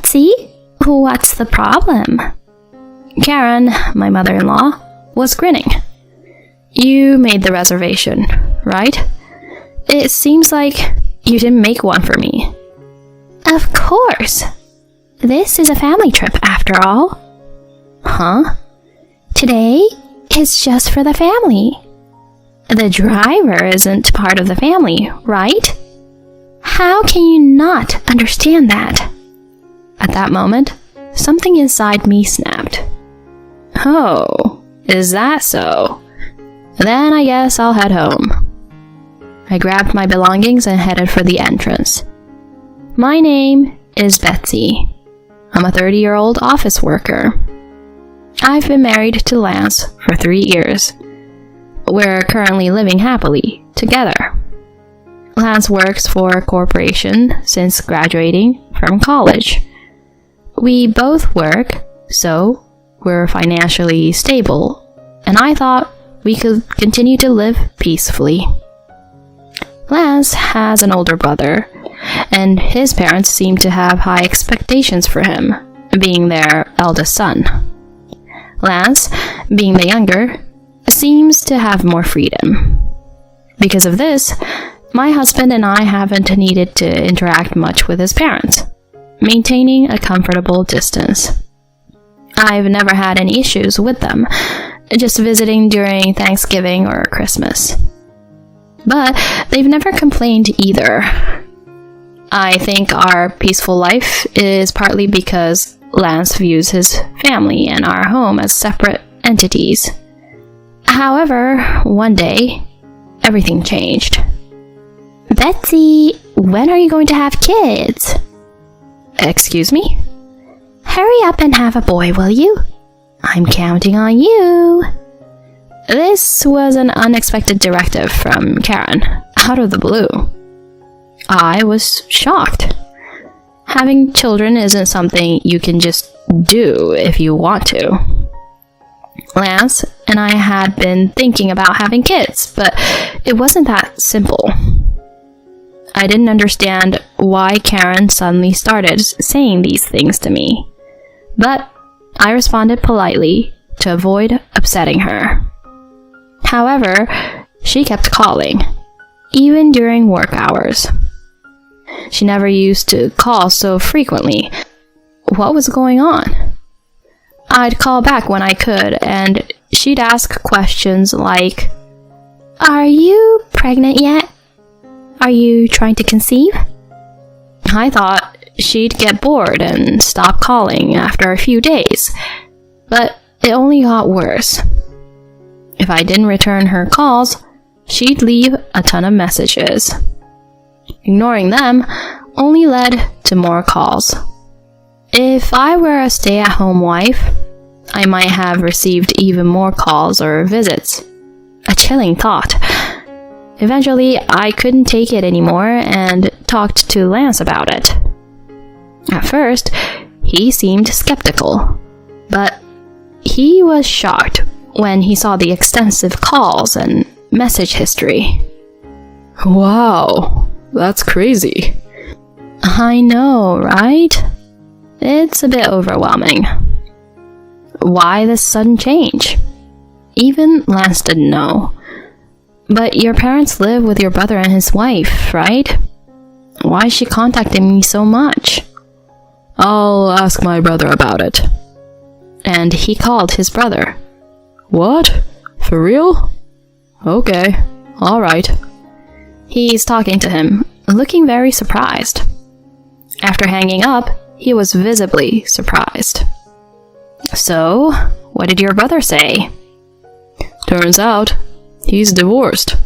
Betsy, what's the problem? Karen, my mother-in-law, was grinning. You made the reservation, right? It seems like you didn't make one for me. Of course. This is a family trip after all. Huh? Today is just for the family. The driver isn't part of the family, right? How can you not understand that? At that moment, something inside me snapped. Oh, is that so? Then I guess I'll head home. I grabbed my belongings and headed for the entrance. My name is Betsy. I'm a 30-year-old office worker. I've been married to Lance for 3 years. We're currently living happily together. Lance works for a corporation since graduating from college. We both work, so we're financially stable, and I thought we could continue to live peacefully. Lance has an older brother, and his parents seem to have high expectations for him, being their eldest son. Lance, being the younger, seems to have more freedom. Because of this, my husband and I haven't needed to interact much with his parents, maintaining a comfortable distance. I've never had any issues with them, just visiting during Thanksgiving or Christmas. But they've never complained either. I think our peaceful life is partly because Lance views his family and our home as separate entities. However, one day, everything changed. Betsy, when are you going to have kids? Excuse me? Hurry up and have a boy, will you? I'm counting on you. This was an unexpected directive from Karen, out of the blue. I was shocked. Having children isn't something you can just do if you want to. Lance and I had been thinking about having kids, but it wasn't that simple. I didn't understand why Karen suddenly started saying these things to me, but I responded politely to avoid upsetting her. However, she kept calling, even during work hours. She never used to call so frequently. What was going on? I'd call back when I could, and she'd ask questions like, "Are you pregnant yet? Are you trying to conceive?" I thought she'd get bored and stop calling after a few days, but it only got worse. If I didn't return her calls, she'd leave a ton of messages. Ignoring them only led to more calls. If I were a stay-at-home wife, I might have received even more calls or visits. A chilling thought. Eventually, I couldn't take it anymore and talked to Lance about it. At first, he seemed skeptical, but he was shocked when he saw the extensive calls and message history. Wow, that's crazy. I know, right? It's a bit overwhelming. Why this sudden change? Even Lance didn't know. But your parents live with your brother and his wife, right? Why is she contacting me so much? I'll ask my brother about it. And he called his brother. What? For real? Okay, alright. He's talking to him, looking very surprised. After hanging up, he was visibly surprised. So, what did your brother say? Turns out, he's divorced.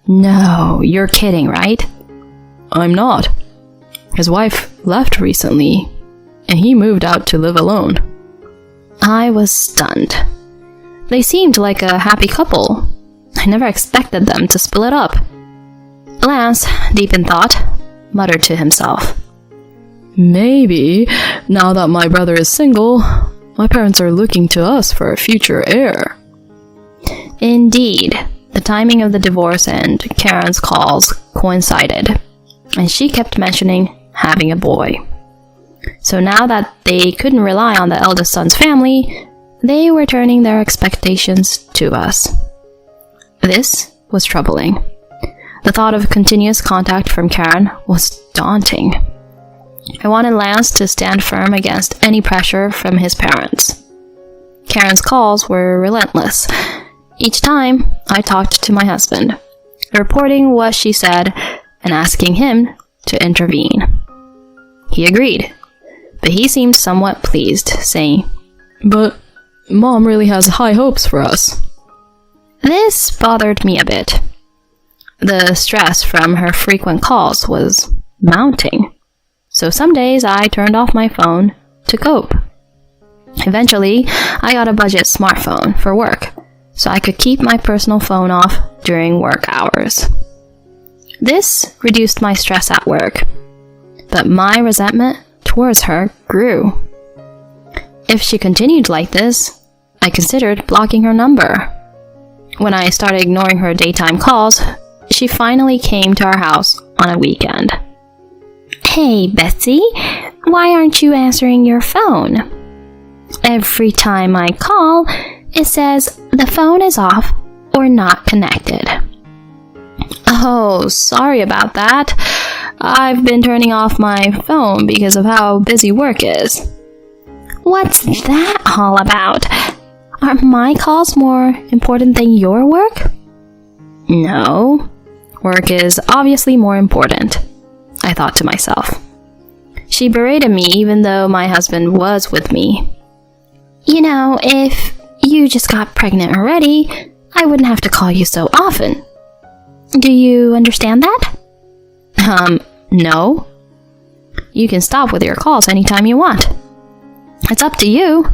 No, you're kidding, right? I'm not. His wife left recently, and he moved out to live alone. I was stunned. They seemed like a happy couple. I never expected them to split up. Lance, deep in thought, muttered to himself. Maybe, now that my brother is single, my parents are looking to us for a future heir. Indeed, the timing of the divorce and Karen's calls coincided, and she kept mentioning having a boy. So now that they couldn't rely on the eldest son's family, they were turning their expectations to us. This was troubling. The thought of continuous contact from Karen was daunting. I wanted Lance to stand firm against any pressure from his parents. Karen's calls were relentless. Each time, I talked to my husband, reporting what she said and asking him to intervene. He agreed, but he seemed somewhat pleased, saying, "But Mom really has high hopes for us." This bothered me a bit. The stress from her frequent calls was mounting, so some days I turned off my phone to cope. Eventually, I got a budget smartphone for work, so I could keep my personal phone off during work hours. This reduced my stress at work, but my resentment towards her grew. If she continued like this, I considered blocking her number. When I started ignoring her daytime calls, she finally came to our house on a weekend. "Hey, Betsy, why aren't you answering your phone? Every time I call, it says the phone is off or not connected." "Oh, sorry about that. I've been turning off my phone because of how busy work is." "What's that all about? Are my calls more important than your work?" "No, work is obviously more important," I thought to myself. She berated me even though my husband was with me. "You know, if you just got pregnant already, I wouldn't have to call you so often. Do you understand that?" No. You can stop with your calls anytime you want. It's up to you,"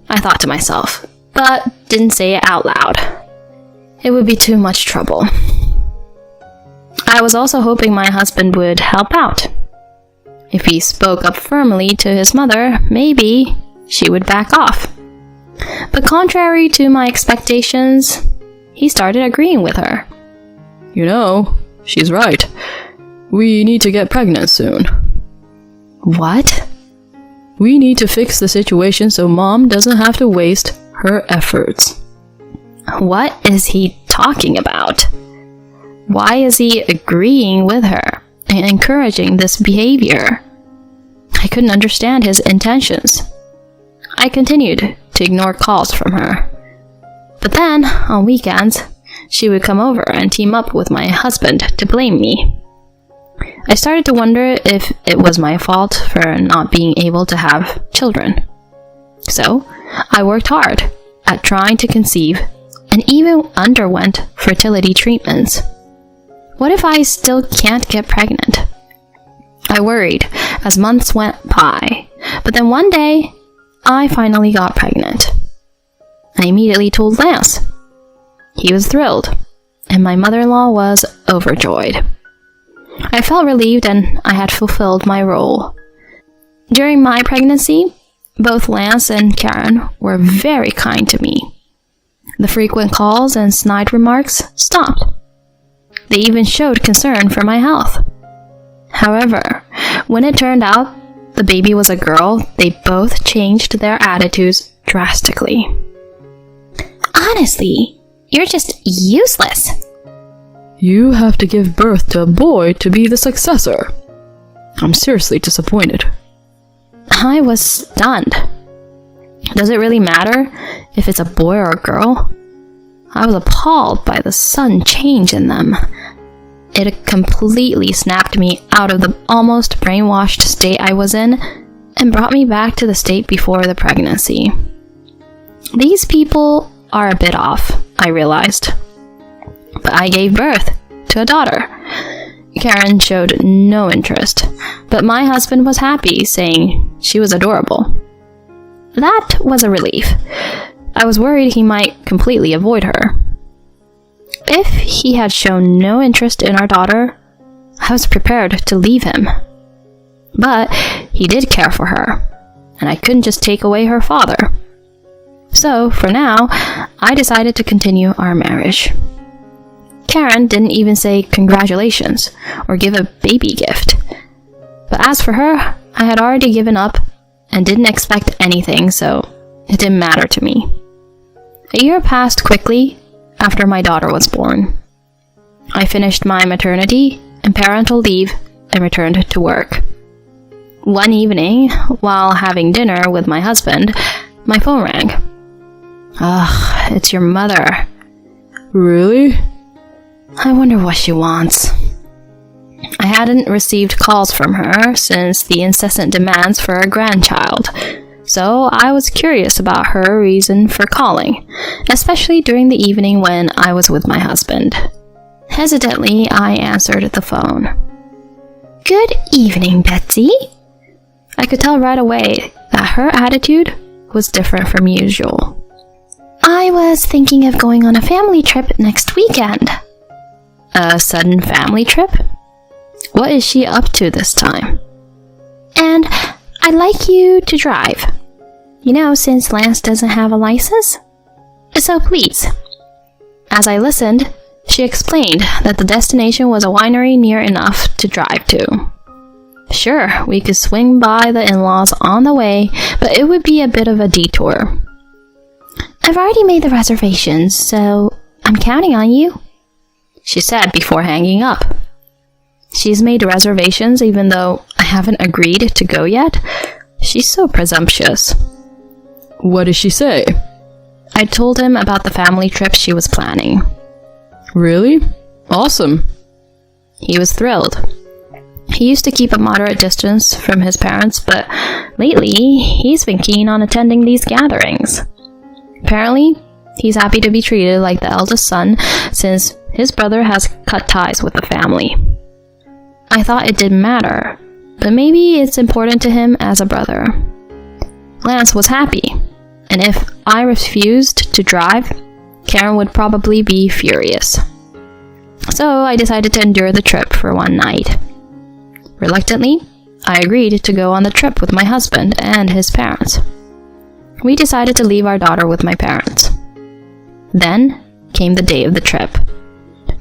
I thought to myself, but didn't say it out loud. It would be too much trouble. I was also hoping my husband would help out. If he spoke up firmly to his mother, maybe she would back off. But contrary to my expectations, he started agreeing with her. "You know, she's right. We need to get pregnant soon." "What?" "We need to fix the situation so Mom doesn't have to waste her efforts." What is he talking about? Why is he agreeing with her and encouraging this behavior? I couldn't understand his intentions. I continued to ignore calls from her. But then, on weekends, she would come over and team up with my husband to blame me. I started to wonder if it was my fault for not being able to have children. So, I worked hard at trying to conceive and even underwent fertility treatments. What if I still can't get pregnant? I worried as months went by, but then one day, I finally got pregnant. I immediately told Lance. He was thrilled, and my mother-in-law was overjoyed. I felt relieved and I had fulfilled my role. During my pregnancy, both Lance and Karen were very kind to me. The frequent calls and snide remarks stopped. They even showed concern for my health. However, when it turned out the baby was a girl, they both changed their attitudes drastically. "Honestly, you're just useless." "You have to give birth to a boy to be the successor. I'm seriously disappointed." I was stunned. Does it really matter if it's a boy or a girl? I was appalled by the sudden change in them. It completely snapped me out of the almost brainwashed state I was in and brought me back to the state before the pregnancy. These people are a bit off, I realized. But I gave birth to a daughter. Karen showed no interest, but my husband was happy, saying she was adorable. That was a relief. I was worried he might completely avoid her. If he had shown no interest in our daughter, I was prepared to leave him. But he did care for her, and I couldn't just take away her father. So, for now, I decided to continue our marriage. Karen didn't even say congratulations or give a baby gift. But as for her, I had already given up and didn't expect anything, so it didn't matter to me. A year passed quickly after my daughter was born. I finished my maternity and parental leave and returned to work. One evening, while having dinner with my husband, my phone rang. Ugh, it's your mother. Really? I wonder what she wants. I hadn't received calls from her since the incessant demands for a grandchild, so I was curious about her reason for calling, especially during the evening when I was with my husband. Hesitantly, I answered the phone. Good evening, Betsy. I could tell right away that her attitude was different from usual. I was thinking of going on a family trip next weekend. A sudden family trip? What is she up to this time? And I'd like you to drive. You know, since Lance doesn't have a license. So please. As I listened, she explained that the destination was a winery near enough to drive to. Sure, we could swing by the in-laws on the way, but it would be a bit of a detour. I've already made the reservations, so I'm counting on you, she said before hanging up. She's made reservations even though I haven't agreed to go yet? She's so presumptuous. What did she say? I told him about the family trip she was planning. Really? Awesome. He was thrilled. He used to keep a moderate distance from his parents, but lately he's been keen on attending these gatherings. Apparently, he's happy to be treated like the eldest son since his brother has cut ties with the family. I thought it didn't matter, but maybe it's important to him as a brother. Lance was happy, and if I refused to drive, Karen would probably be furious. So I decided to endure the trip for one night. Reluctantly, I agreed to go on the trip with my husband and his parents. We decided to leave our daughter with my parents. Then came the day of the trip.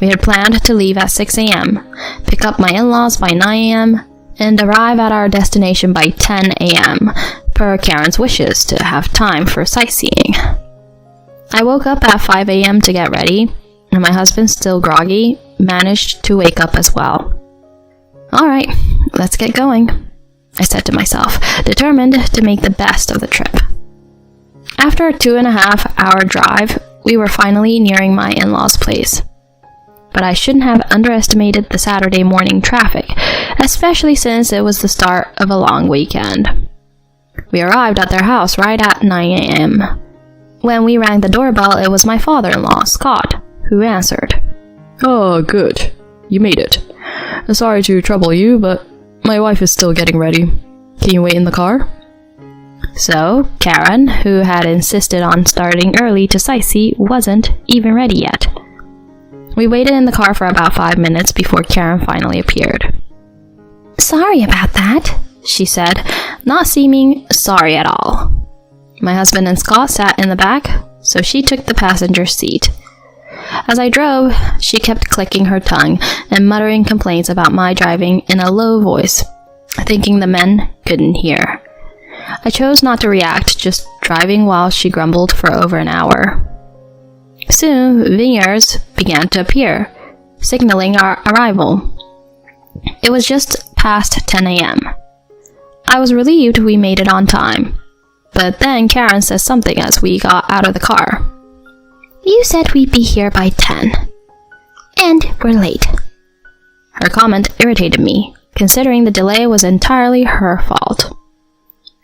We had planned to leave at 6 a.m., pick up my in-laws by 9 a.m., and arrive at our destination by 10 a.m., per Karen's wishes to have time for sightseeing. I woke up at 5 a.m. to get ready, and my husband, still groggy, managed to wake up as well. Alright, let's get going, I said to myself, determined to make the best of the trip. After a 2.5-hour drive, we were finally nearing my in-laws' place. But I shouldn't have underestimated the Saturday morning traffic, especially since it was the start of a long weekend. We arrived at their house right at 9 a.m. When we rang the doorbell, it was my father-in-law, Scott, who answered. Oh, good. You made it. Sorry to trouble you, but my wife is still getting ready. Can you wait in the car? So, Karen, who had insisted on starting early to sightsee, wasn't even ready yet. We waited in the car for about 5 minutes before Karen finally appeared. Sorry about that, she said, not seeming sorry at all. My husband and Scott sat in the back, so she took the passenger seat. As I drove, she kept clicking her tongue and muttering complaints about my driving in a low voice, thinking the men couldn't hear. I chose not to react, just driving while she grumbled for over an hour. Soon, vineyards began to appear, signaling our arrival. It was just past 10 a.m. I was relieved we made it on time, but then Karen said something as we got out of the car. You said we'd be here by 10. And we're late. Her comment irritated me, considering the delay was entirely her fault.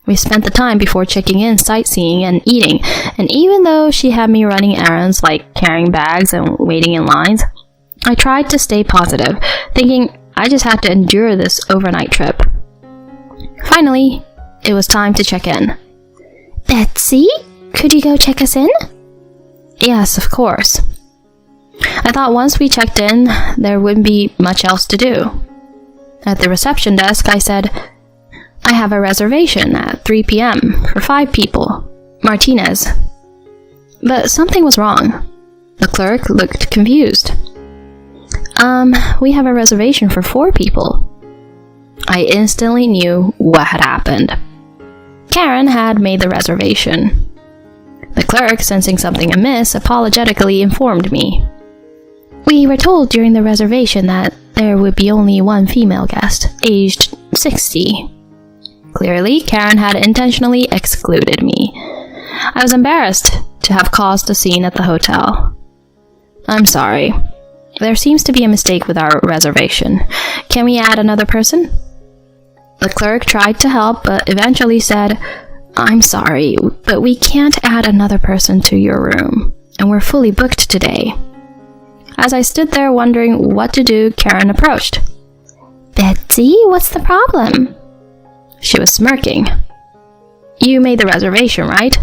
We spent the time before checking in, sightseeing, and eating, and even though she had me running errands like carrying bags and waiting in lines, I tried to stay positive, thinking I just had to endure this overnight trip. Finally, it was time to check in. Betsy, could you go check us in? Yes, of course. I thought once we checked in, there wouldn't be much else to do. At the reception desk, I said, I have a reservation at 3 p.m. for 5 people. Martinez. But something was wrong. The clerk looked confused. We have a reservation for 4 people. I instantly knew what had happened. Karen had made the reservation. The clerk, sensing something amiss, apologetically informed me. We were told during the reservation that there would be only one female guest, aged 60. Clearly, Karen had intentionally excluded me. I was embarrassed to have caused a scene at the hotel. I'm sorry. There seems to be a mistake with our reservation. Can we add another person? The clerk tried to help, but eventually said, I'm sorry, but we can't add another person to your room, and we're fully booked today. As I stood there wondering what to do, Karen approached. Betsy, what's the problem? She was smirking. You made the reservation, right?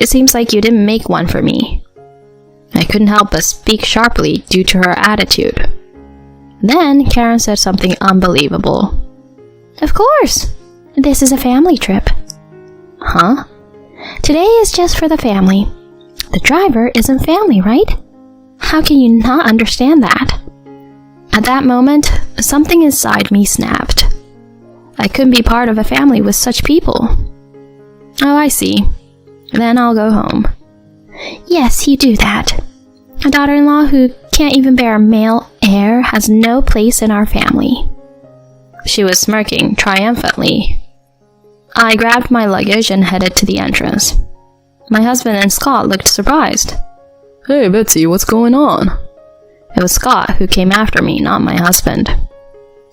It seems like you didn't make one for me. I couldn't help but speak sharply due to her attitude. Then Karen said something unbelievable. Of course. This is a family trip. Huh? Today is just for the family. The driver isn't family, right? How can you not understand that? At that moment, something inside me snapped. I couldn't be part of a family with such people. Oh, I see. Then I'll go home. Yes, you do that. A daughter-in-law who can't even bear a male heir has no place in our family. She was smirking triumphantly. I grabbed my luggage and headed to the entrance. My husband and Scott looked surprised. Hey, Betsy, what's going on? It was Scott who came after me, not my husband.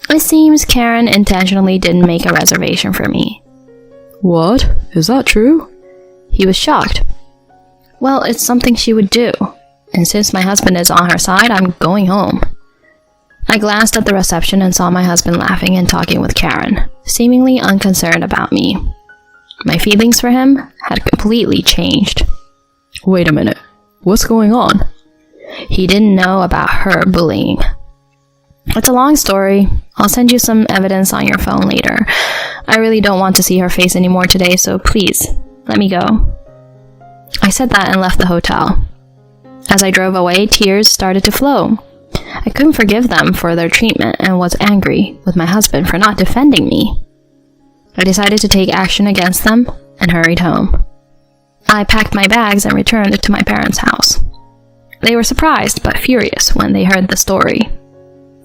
It seems Karen intentionally didn't make a reservation for me. What? Is that true? He was shocked. Well, it's something she would do, and since my husband is on her side, I'm going home. I glanced at the reception and saw my husband laughing and talking with Karen, seemingly unconcerned about me. My feelings for him had completely changed. Wait a minute. What's going on? He didn't know about her bullying. It's a long story. I'll send you some evidence on your phone later. I really don't want to see her face anymore today, so please, let me go. I said that and left the hotel. As I drove away, tears started to flow. I couldn't forgive them for their treatment and was angry with my husband for not defending me. I decided to take action against them and hurried home. I packed my bags and returned to my parents' house. They were surprised but furious when they heard the story.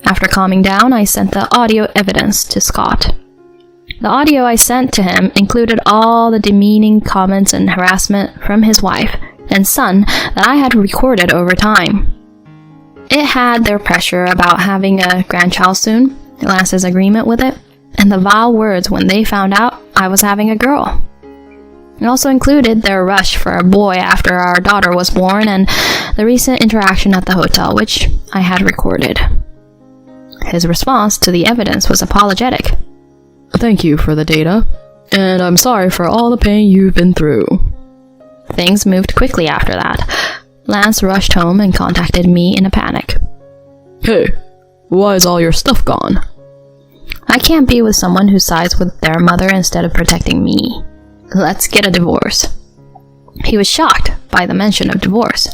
After calming down, I sent the audio evidence to Scott. The audio I sent to him included all the demeaning comments and harassment from his wife and son that I had recorded over time. It had their pressure about having a grandchild soon, Lance's agreement with it, and the vile words when they found out I was having a girl. It also included their rush for a boy after our daughter was born and the recent interaction at the hotel, which I had recorded. His response to the evidence was apologetic. Thank you for the data, and I'm sorry for all the pain you've been through. Things moved quickly after that. Lance rushed home and contacted me in a panic. Hey, why is all your stuff gone? I can't be with someone who sides with their mother instead of protecting me. Let's get a divorce. He was shocked by the mention of divorce.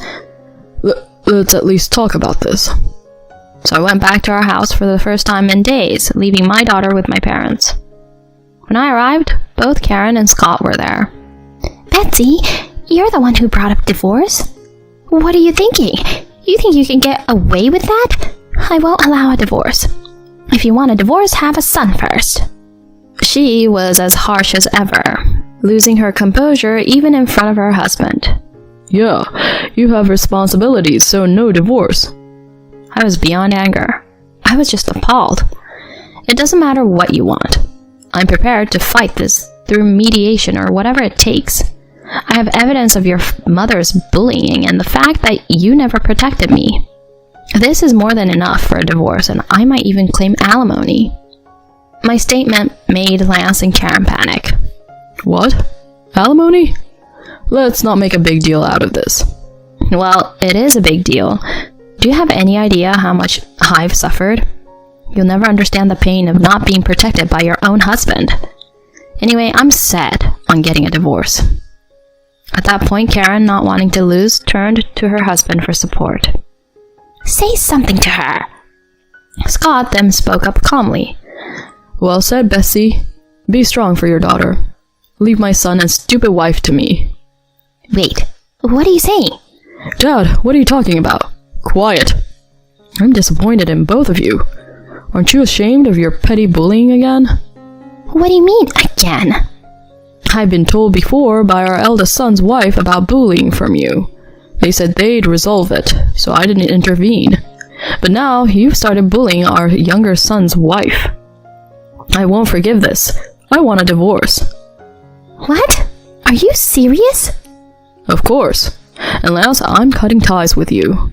Let's at least talk about this. So I went back to our house for the first time in days, leaving my daughter with my parents. When I arrived, both Karen and Scott were there. Betsy, you're the one who brought up divorce. What are you thinking? You think you can get away with that? I won't allow a divorce. If you want a divorce, have a son first. She was as harsh as ever, losing her composure even in front of her husband. Yeah, you have responsibilities, so no divorce. I was beyond anger. I was just appalled. It doesn't matter what you want. I'm prepared to fight this through mediation or whatever it takes. I have evidence of your mother's bullying and the fact that you never protected me. This is more than enough for a divorce, and I might even claim alimony. My statement made Lance and Karen panic. What? Alimony? Let's not make a big deal out of this. Well, it is a big deal. Do you have any idea how much I've suffered? You'll never understand the pain of not being protected by your own husband. Anyway, I'm set on getting a divorce. At that point, Karen, not wanting to lose, turned to her husband for support. Say something to her. Scott then spoke up calmly. Well said, Bessie. Be strong for your daughter. Leave my son and stupid wife to me. Wait, what are you saying? Dad, what are you talking about? Quiet. I'm disappointed in both of you. Aren't you ashamed of your petty bullying again? What do you mean, again? I've been told before by our eldest son's wife about bullying from you. They said they'd resolve it, so I didn't intervene. But now you've started bullying our younger son's wife. I won't forgive this. I want a divorce. What? Are you serious? Of course. Unless I'm cutting ties with you.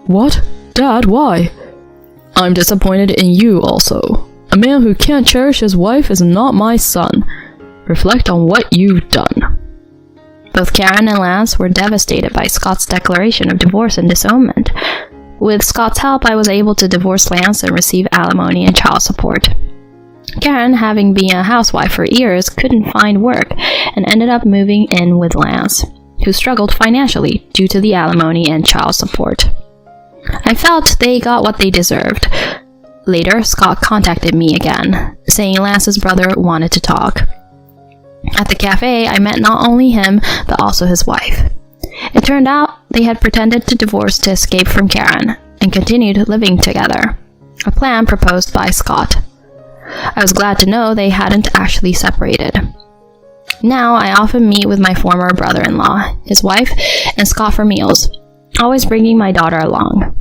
What? Dad, why? I'm disappointed in you also. A man who can't cherish his wife is not my son. Reflect on what you've done. Both Karen and Lance were devastated by Scott's declaration of divorce and disownment. With Scott's help, I was able to divorce Lance and receive alimony and child support. Karen, having been a housewife for years, couldn't find work and ended up moving in with Lance, who struggled financially due to the alimony and child support. I felt they got what they deserved. Later, Scott contacted me again, saying Lance's brother wanted to talk. At the cafe, I met not only him, but also his wife. It turned out they had pretended to divorce to escape from Karen, and continued living together, a plan proposed by Scott. I was glad to know they hadn't actually separated. Now, I often meet with my former brother-in-law, his wife, and Scott for meals, always bringing my daughter along.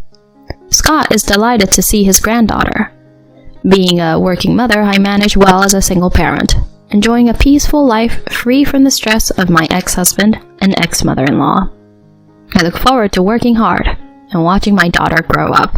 Scott is delighted to see his granddaughter. Being a working mother, I manage well as a single parent, enjoying a peaceful life free from the stress of my ex-husband and ex-mother-in-law. I look forward to working hard and watching my daughter grow up.